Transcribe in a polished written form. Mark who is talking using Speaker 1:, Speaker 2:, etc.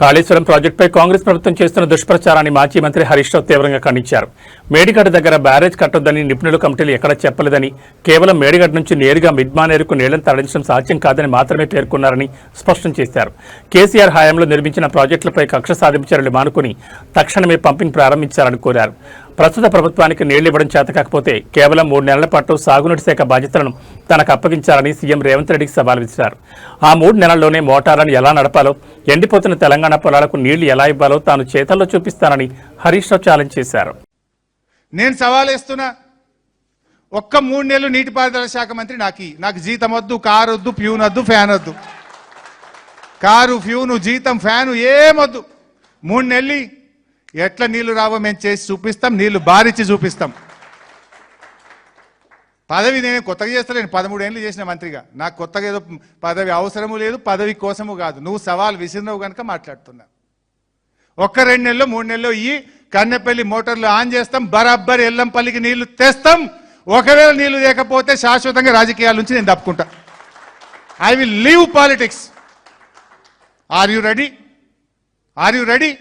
Speaker 1: కాళేశ్వరం ప్రాజెక్టుపై కాంగ్రెస్ ప్రభుత్వం చేస్తున్న దుష్ప్రచారాన్ని మాజీ మంత్రి హరీష్ రావు తీవ్రంగా ఖండించారు. మేడిగడ్డ దగ్గర బ్యారేజ్ కట్టొద్దని నిపుణుల కమిటీలు ఎక్కడా చెప్పలేదని, కేవలం మేడిగడ్డ నుంచి నేరుగా మిడ్మానేరుకు నీళ్లను తరలించడం సాధ్యం కాదని మాత్రమే పేర్కొన్నారని స్పష్టం చేశారు. కేసీఆర్ హయాంలో నిర్మించిన ప్రాజెక్టులపై కక్ష సాధింపు చర్యలు మానుకుని తక్షణమే పంపింగ్ ప్రారంభించాలని కోరారు. ప్రస్తుత ప్రభుత్వానికి నీళ్లు ఇవ్వడం చేతకాకపోతే కేవలం 3 నెలల పాటు సాగునీటి శాఖ బాధ్యతలను తనకు అప్పగించాలని సీఎం రేవంత్ రెడ్డికి సవాల్ విసిరారు. ఆ 3 నెలల్లోనే మోటార్లను ఎలా నడపాలో, ఎండిపోతున్న తెలంగాణ పొలాలకు నీళ్లు ఎలా ఇవ్వాలో తాను చేతల్లో చూపిస్తానని హరీష్ రావు ఛాలెంజ్ చేశారు.
Speaker 2: నేను సవాల్ వేస్తున్నా, ఒక్క 3 నెలలు నీటిపారుదల శాఖ మంత్రి నాకు జీతం వద్దు, కారు వద్దు, ఫ్యూన్ వద్దు, ఫ్యాన్ వద్దు. కారు, ఫ్యూను, జీతం, ఫ్యాను ఏమొద్దు. 3 నెలలు ఎట్లా నీళ్లు రావో మేము చేసి చూపిస్తాం, నీళ్లు బారిచ్చి చూపిస్తాం. పదవి నేను కొత్తగా చేస్తలేను, 13 ఏళ్ళు చేసిన మంత్రిగా. నాకు కొత్తగా ఏదో పదవి అవసరము లేదు, పదవి కోసము కాదు. నువ్వు సవాల్ విసిరినవు కనుక మాట్లాడుతున్నా. 1-2 నెలలు 3 నెలలు ఈ కన్నెపల్లి మోటార్లు ఆన్ చేస్తాం, బరాబ్బర్ ఎల్లంపల్లికి నీళ్లు తెస్తాం. ఒకవేళ నీళ్లు లేకపోతే శాశ్వతంగా రాజకీయాల నుంచి నేను తప్పుకుంటా. I will leave politics. Are you ready?